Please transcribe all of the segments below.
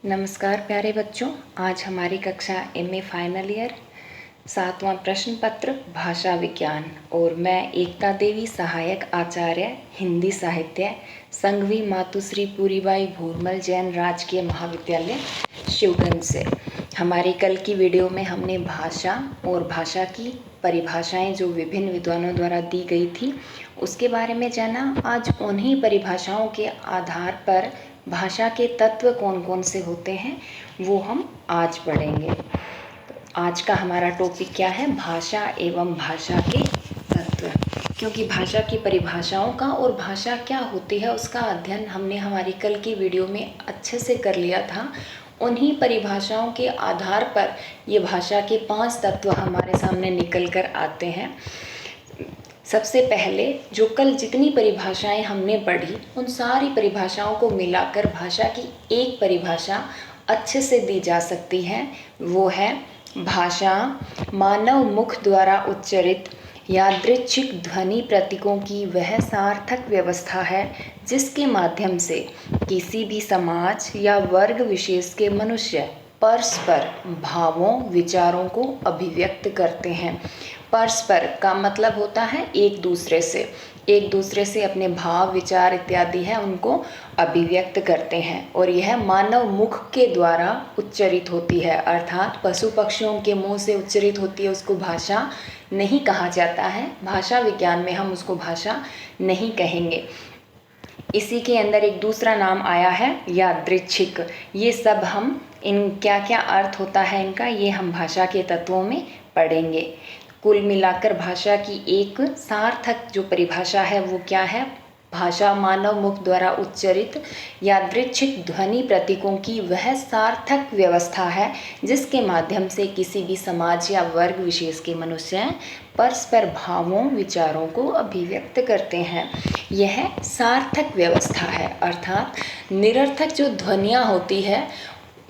नमस्कार प्यारे बच्चों। आज हमारी कक्षा एमए फाइनल ईयर 7वां प्रश्न पत्र भाषा विज्ञान और मैं एकता देवी सहायक आचार्य हिंदी साहित्य संघवी मातुश्री पूरीबाई भूरमल जैन राजकीय महाविद्यालय शिवगंज से। हमारी कल की वीडियो में हमने भाषा और भाषा की परिभाषाएं जो विभिन्न विद्वानों द्वारा दी गई थी उसके बारे में जाना। आज उन्हीं परिभाषाओं के आधार पर भाषा के तत्व कौन कौन से होते हैं वो हम आज पढ़ेंगे। तो आज का हमारा टॉपिक क्या है? भाषा एवं भाषा के तत्व। क्योंकि भाषा की परिभाषाओं का और भाषा क्या होती है उसका अध्ययन हमने हमारी कल की वीडियो में अच्छे से कर लिया था। उन्हीं परिभाषाओं के आधार पर ये भाषा के 5 तत्व हमारे सामने निकल कर आते हैं। सबसे पहले जो कल जितनी परिभाषाएं हमने पढ़ी उन सारी परिभाषाओं को मिलाकर भाषा की एक परिभाषा अच्छे से दी जा सकती है। वो है भाषा मानव मुख द्वारा उच्चरित यादृच्छिक ध्वनि प्रतीकों की वह सार्थक व्यवस्था है जिसके माध्यम से किसी भी समाज या वर्ग विशेष के मनुष्य परस्पर भावों विचारों को अभिव्यक्त करते हैं। परस्पर का मतलब होता है एक दूसरे से अपने भाव विचार इत्यादि है उनको अभिव्यक्त करते हैं और यह मानव मुख के द्वारा उच्चरित होती है, अर्थात पशु पक्षियों के मुंह से उच्चरित होती है उसको भाषा नहीं कहा जाता है। भाषा विज्ञान में हम उसको भाषा नहीं कहेंगे। इसी के अंदर एक दूसरा नाम आया है यादृच्छिक। ये सब हम इन क्या क्या अर्थ होता है इनका ये हम भाषा के तत्वों में पढ़ेंगे। कुल मिलाकर भाषा की एक सार्थक जो परिभाषा है वो क्या है? भाषा मानव मुख द्वारा उच्चरित यादृच्छिक ध्वनि प्रतीकों की वह सार्थक व्यवस्था है जिसके माध्यम से किसी भी समाज या वर्ग विशेष के मनुष्य परस्पर भावों विचारों को अभिव्यक्त करते हैं। यह सार्थक व्यवस्था है, अर्थात निरर्थक जो ध्वनियाँ होती है,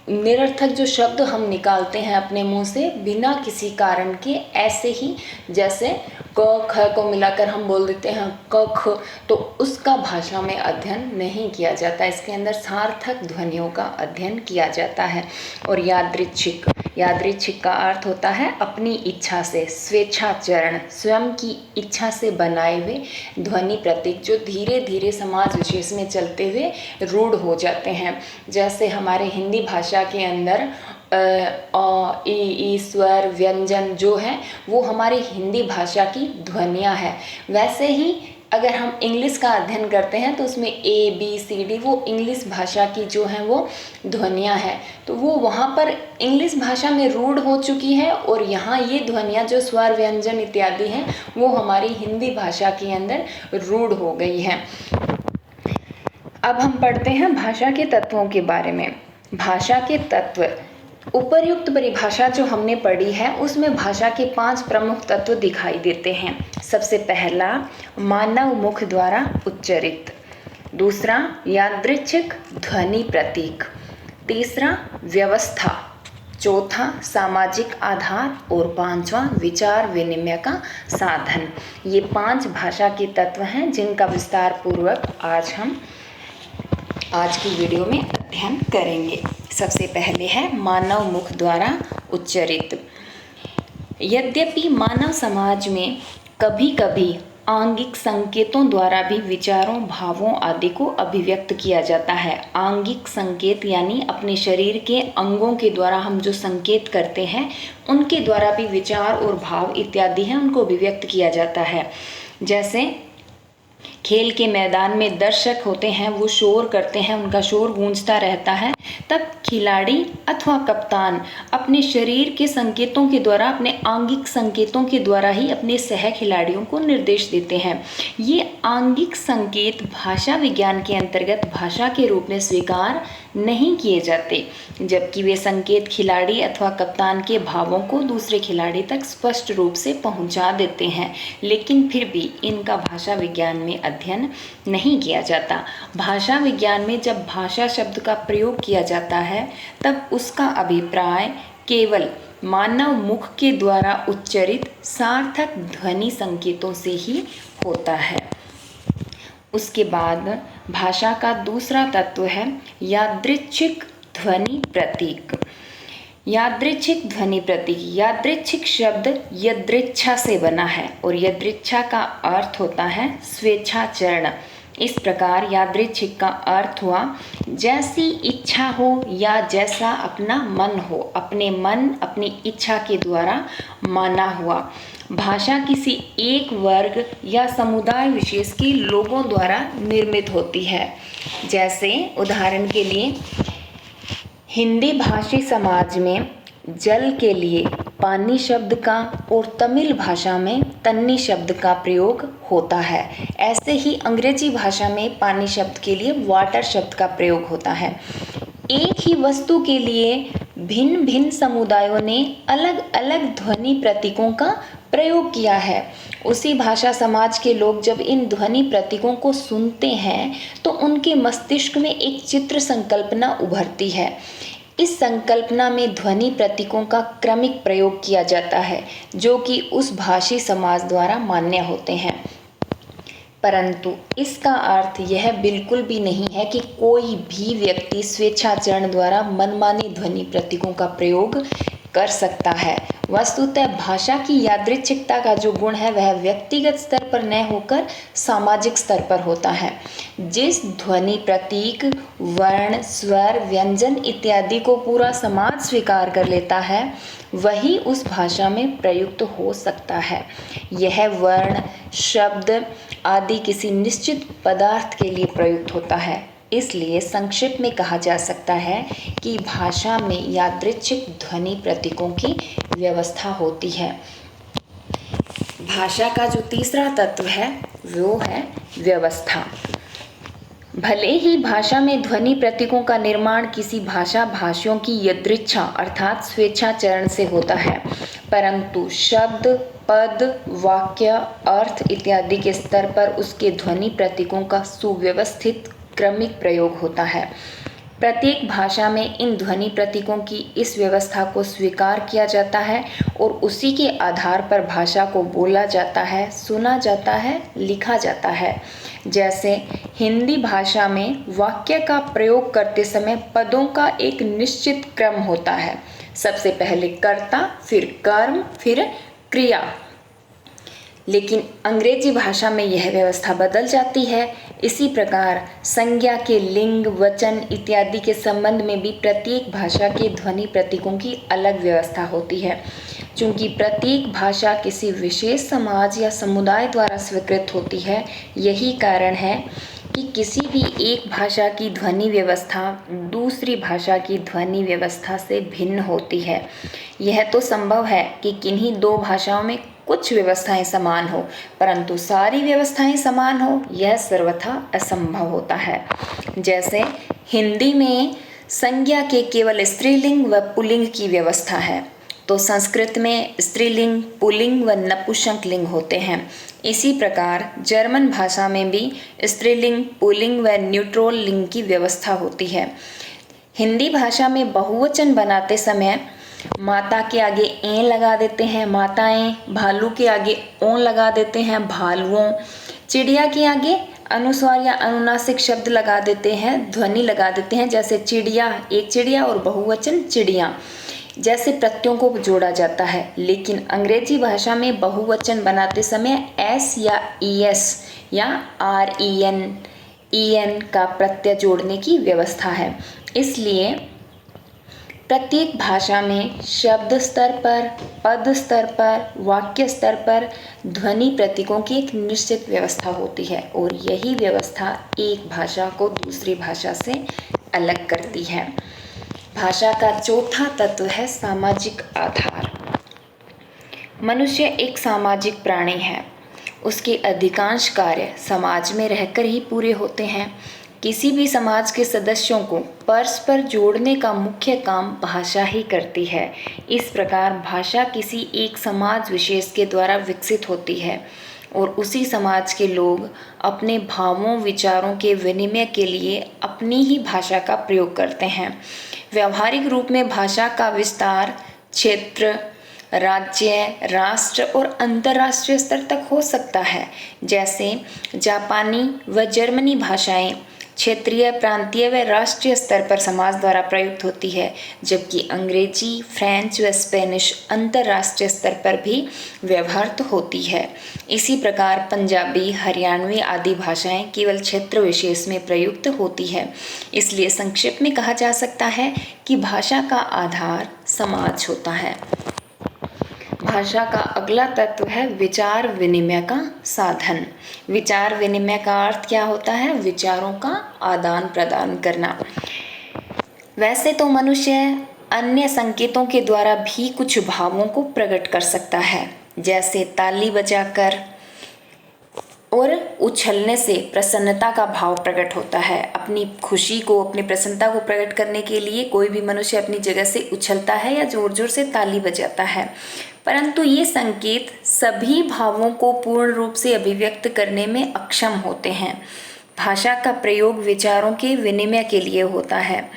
निरर्थक जो शब्द हम निकालते हैं अपने मुंह से बिना किसी कारण के, ऐसे ही जैसे क ख को मिलाकर हम बोल देते हैं क ख, तो उसका भाषा में अध्ययन नहीं किया जाता। इसके अंदर सार्थक ध्वनियों का अध्ययन किया जाता है। और यादृच्छिक का अर्थ होता है अपनी इच्छा से, स्वेच्छाचरण, स्वयं की इच्छा से बनाए हुए ध्वनि प्रतीक जो धीरे धीरे समाज विशेष में चलते हुए रूढ़ हो जाते हैं। जैसे हमारे हिंदी भाषा के अंदर अ ई स्वर व्यंजन जो है वो हमारी हिंदी भाषा की ध्वनियाँ हैं। वैसे ही अगर हम इंग्लिश का अध्ययन करते हैं तो उसमें ए बी सी डी वो इंग्लिश भाषा की जो हैं वो ध्वनियाँ हैं, तो वो वहाँ पर इंग्लिश भाषा में रूढ़ हो चुकी है और यहाँ ये ध्वनियाँ जो स्वर व्यंजन इत्यादि हैं वो हमारी हिंदी भाषा के अंदर रूढ़ हो गई हैं। अब हम पढ़ते हैं भाषा के तत्वों के बारे में। भाषा के तत्व, उपर्युक्त परिभाषा जो हमने पढ़ी है उसमें भाषा के 5 प्रमुख तत्व दिखाई देते हैं। सबसे पहला मानव मुख द्वारा उच्चरित, दूसरा यादृच्छिक ध्वनि प्रतीक, तीसरा व्यवस्था, चौथा सामाजिक आधार और 5वां विचार विनिमय का साधन। ये 5 भाषा के तत्व हैं जिनका विस्तार पूर्वक आज की वीडियो में अध्ययन करेंगे। सबसे पहले है मानव मुख द्वारा उच्चरित। यद्यपि मानव समाज में कभी कभी आंगिक संकेतों द्वारा भी विचारों भावों आदि को अभिव्यक्त किया जाता है। आंगिक संकेत यानी अपने शरीर के अंगों के द्वारा हम जो संकेत करते हैं उनके द्वारा भी विचार और भाव इत्यादि हैं उनको अभिव्यक्त किया जाता है। जैसे खेल के मैदान में दर्शक होते हैं वो शोर करते हैं, उनका शोर गूंजता रहता है, तब खिलाड़ी अथवा कप्तान अपने शरीर के संकेतों के द्वारा, अपने आंगिक संकेतों के द्वारा ही अपने सह खिलाड़ियों को निर्देश देते हैं। ये आंगिक संकेत भाषा विज्ञान के अंतर्गत भाषा के रूप में स्वीकार नहीं किए जाते, जबकि वे संकेत खिलाड़ी अथवा कप्तान के भावों को दूसरे खिलाड़ी तक स्पष्ट रूप से पहुंचा देते हैं, लेकिन फिर भी इनका भाषा विज्ञान में अध्ययन नहीं किया जाता। भाषा विज्ञान में जब भाषा शब्द का प्रयोग किया जाता है तब उसका अभिप्राय केवल मानव मुख के द्वारा उच्चरित सार्थक ध्वनि संकेतों से ही होता है। उसके बाद भाषा का दूसरा तत्व है यादृच्छिक ध्वनि प्रतीक। यादृच्छिक ध्वनि प्रतीक। यादृच्छिक शब्द यदृच्छा से बना है और यदृच्छा का अर्थ होता है स्वेच्छाचरण। इस प्रकार यादृच्छिक का अर्थ हुआ जैसी इच्छा हो या जैसा अपना मन हो, अपने मन अपनी इच्छा के द्वारा माना हुआ। भाषा किसी एक वर्ग या समुदाय विशेष के लोगों द्वारा निर्मित होती है। जैसे उदाहरण के लिए हिंदी भाषी समाज में जल के लिए पानी शब्द का और तमिल भाषा में तन्नी शब्द का प्रयोग होता है। ऐसे ही अंग्रेजी भाषा में पानी शब्द के लिए वाटर शब्द का प्रयोग होता है। एक ही वस्तु के लिए भिन्न भिन्न समुदायों ने अलग अलग ध्वनि प्रतीकों का प्रयोग किया है। उसी भाषा समाज के लोग जब इन ध्वनि प्रतीकों को सुनते हैं तो उनके मस्तिष्क में एक चित्र संकल्पना उभरती है। इस संकल्पना में ध्वनि प्रतीकों का क्रमिक प्रयोग किया जाता है जो कि उस भाषी समाज द्वारा मान्य होते हैं। परंतु इसका अर्थ यह बिल्कुल भी नहीं है कि कोई भी व्यक्ति स्वेच्छाचरण द्वारा मनमानी ध्वनि प्रतीकों का प्रयोग कर सकता है। वस्तुतः भाषा की यादृच्छिकता का जो गुण है वह व्यक्तिगत स्तर पर न होकर सामाजिक स्तर पर होता है। जिस ध्वनि प्रतीक, वर्ण, स्वर, व्यंजन इत्यादि को पूरा समाज स्वीकार कर लेता है वही उस भाषा में प्रयुक्त हो सकता है। यह वर्ण, शब्द आदि किसी निश्चित पदार्थ के लिए प्रयुक्त होता है। इसलिए संक्षिप्त में कहा जा सकता है कि भाषा में यादृच्छिक ध्वनि प्रतीकों की व्यवस्था होती है। भाषा का जो तीसरा तत्व है वो है व्यवस्था। भले ही भाषा में ध्वनि प्रतीकों का निर्माण किसी भाषियों की यदृच्छा अर्थात स्वेच्छाचरण से होता है, परंतु शब्द, पद, वाक्य, अर्थ इत्यादि के स्तर पर उसके ध्वनि प्रतीकों का सुव्यवस्थित क्रमिक प्रयोग होता है। प्रत्येक भाषा में इन ध्वनि प्रतीकों की इस व्यवस्था को स्वीकार किया जाता है और उसी के आधार पर भाषा को बोला जाता है, सुना जाता है, लिखा जाता है। जैसे हिंदी भाषा में वाक्य का प्रयोग करते समय पदों का एक निश्चित क्रम होता है। सबसे पहले कर्ता, फिर कर्म, फिर क्रिया। लेकिन अंग्रेजी भाषा में यह व्यवस्था बदल जाती है। इसी प्रकार संज्ञा के लिंग, वचन इत्यादि के संबंध में भी प्रत्येक भाषा के ध्वनि प्रतीकों की अलग व्यवस्था होती है। चूँकि प्रत्येक भाषा किसी विशेष समाज या समुदाय द्वारा स्वीकृत होती है, यही कारण है कि किसी भी एक भाषा की ध्वनि व्यवस्था दूसरी भाषा की ध्वनि व्यवस्था से भिन्न होती है। यह तो संभव है कि किन्हीं दो भाषाओं में कुछ व्यवस्थाएं समान हो, परंतु सारी व्यवस्थाएं समान हो यह सर्वथा असंभव होता है। जैसे हिंदी में संज्ञा के केवल स्त्रीलिंग व पुल्लिंग की व्यवस्था है, तो संस्कृत में स्त्रीलिंग, पुल्लिंग व नपुंसकलिंग होते हैं। इसी प्रकार जर्मन भाषा में भी स्त्रीलिंग, पुल्लिंग व न्यूट्रल लिंग की व्यवस्था होती है। हिंदी भाषा में बहुवचन बनाते समय माता के आगे ए लगा देते हैं माताएं, भालू के आगे ओ लगा देते हैं भालुओं, चिड़िया के आगे अनुस्वार या अनुनासिक शब्द लगा देते हैं, ध्वनि लगा देते हैं। जैसे चिड़िया, एक चिड़िया और बहुवचन चिड़िया जैसे प्रत्ययों को जोड़ा जाता है। लेकिन अंग्रेजी भाषा में बहुवचन बनाते समय एस या ईएस या REN का प्रत्यय जोड़ने की व्यवस्था है। इसलिए प्रत्येक भाषा में शब्द स्तर पर, पद स्तर पर, वाक्य स्तर पर ध्वनि प्रतीकों की एक निश्चित व्यवस्था होती है और यही व्यवस्था एक भाषा को दूसरी भाषा से अलग करती है। भाषा का चौथा तत्व है सामाजिक आधार। मनुष्य एक सामाजिक प्राणी है। उसके अधिकांश कार्य समाज में रहकर ही पूरे होते हैं। किसी भी समाज के सदस्यों को परस्पर जोड़ने का मुख्य काम भाषा ही करती है। इस प्रकार भाषा किसी एक समाज विशेष के द्वारा विकसित होती है और उसी समाज के लोग अपने भावों, विचारों के विनिमय के लिए अपनी ही भाषा का प्रयोग करते हैं। व्यावहारिक रूप में भाषा का विस्तार क्षेत्र, राज्य, राष्ट्र और अंतर्राष्ट्रीय स्तर तक हो सकता है। जैसे जापानी व जर्मनी भाषाएं क्षेत्रीय, प्रांतीय व राष्ट्रीय स्तर पर समाज द्वारा प्रयुक्त होती है, जबकि अंग्रेजी, फ्रेंच व स्पेनिश अंतर्राष्ट्रीय स्तर पर भी व्यवहृत होती है। इसी प्रकार पंजाबी, हरियाणवी आदि भाषाएं केवल क्षेत्र विशेष में प्रयुक्त होती है। इसलिए संक्षेप में कहा जा सकता है कि भाषा का आधार समाज होता है। भाषा का अगला तत्व है विचार विनिमय का साधन। विचार विनिमय का अर्थ क्या होता है? विचारों का आदान प्रदान करना। वैसे तो मनुष्य अन्य संकेतों के द्वारा भी कुछ भावों को प्रकट कर सकता है, जैसे ताली बजाकर और उछलने से प्रसन्नता का भाव प्रकट होता है। अपनी खुशी को, अपनी प्रसन्नता को प्रकट करने के लिए कोई भी मनुष्य अपनी जगह से उछलता है या जोर जोर से ताली बजाता है। परंतु ये संकेत सभी भावों को पूर्ण रूप से अभिव्यक्त करने में अक्षम होते हैं। भाषा का प्रयोग विचारों के विनिमय के लिए होता है।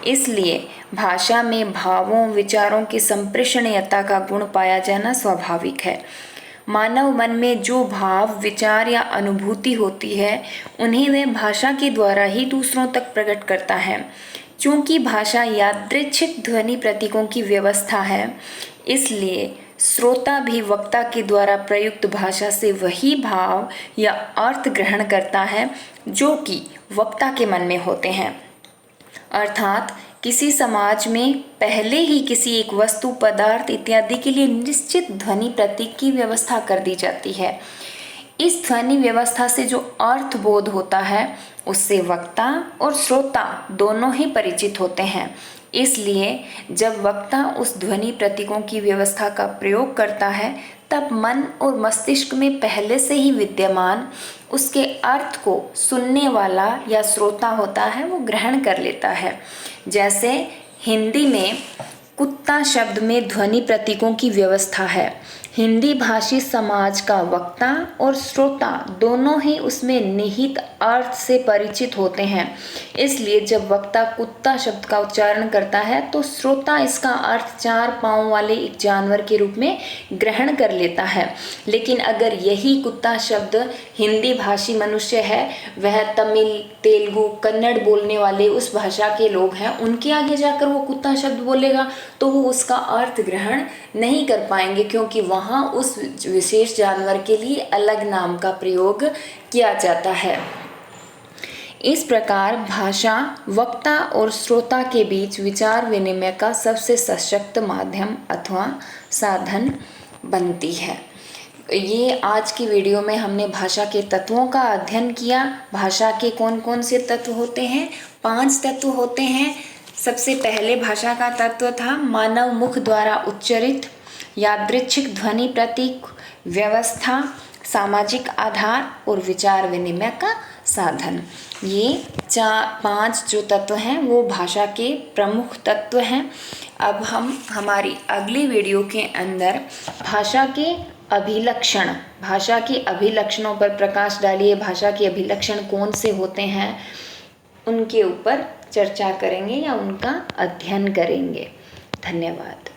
इसलिए भाषा में भावों, विचारों की संप्रेषणीयता का गुण पाया जाना स्वाभाविक है। मानव मन में जो भाव, विचार या अनुभूति होती है, उन्हें वह भाषा के द्वारा ही दूसरों तक प्रकट करता है। चूंकि भाषा यादृच्छिक ध्वनि प्रतीकों की व्यवस्था है, इसलिए श्रोता भी वक्ता के द्वारा प्रयुक्त भाषा से वही भाव या अर्थ ग्रहण करता है जो कि वक्ता के मन में होते हैं। अर्थात किसी समाज में पहले ही किसी एक वस्तु, पदार्थ इत्यादि के लिए निश्चित ध्वनि प्रतीक की व्यवस्था कर दी जाती है। इस ध्वनि व्यवस्था से जो अर्थ बोध होता है, उससे वक्ता और श्रोता दोनों ही परिचित होते हैं। इसलिए जब वक्ता उस ध्वनि प्रतीकों की व्यवस्था का प्रयोग करता है, तब मन और मस्तिष्क में पहले से ही विद्यमान उसके अर्थ को सुनने वाला या श्रोता होता है, वो ग्रहण कर लेता है। जैसे हिंदी में कुत्ता शब्द में ध्वनि प्रतीकों की व्यवस्था है। हिंदी भाषी समाज का वक्ता और श्रोता दोनों ही उसमें निहित अर्थ से परिचित होते हैं। इसलिए जब वक्ता कुत्ता शब्द का उच्चारण करता है, तो श्रोता इसका अर्थ 4 पांव वाले एक जानवर के रूप में ग्रहण कर लेता है। लेकिन अगर यही कुत्ता शब्द हिंदी भाषी मनुष्य है, वह तमिल, तेलुगु, कन्नड़ बोलने वाले उस भाषा के लोग हैं, उनके आगे जाकर वो कुत्ता शब्द बोलेगा तो वो उसका अर्थ ग्रहण नहीं कर पाएंगे, क्योंकि वहाँ उस विशेष जानवर के लिए अलग नाम का प्रयोग किया जाता है। इस प्रकार भाषा वक्ता और श्रोता के बीच विचार विनिमय का सबसे सशक्त माध्यम अथवा साधन बनती है। ये आज की वीडियो में हमने भाषा के तत्वों का अध्ययन किया। भाषा के कौन कौन से तत्व होते हैं? 5 तत्व होते हैं। सबसे पहले भाषा का तत्व था मानव मुख द्वारा उच्चरित यादृच्छिक ध्वनि प्रतीक, व्यवस्था, सामाजिक आधार और विचार विनिमय का साधन। ये 5 जो तत्व हैं वो भाषा के प्रमुख तत्व हैं। अब हम हमारी अगली वीडियो के अंदर भाषा के अभिलक्षणों पर प्रकाश डालिए। भाषा के अभिलक्षण कौन से होते हैं, उनके ऊपर चर्चा करेंगे या उनका अध्ययन करेंगे। धन्यवाद।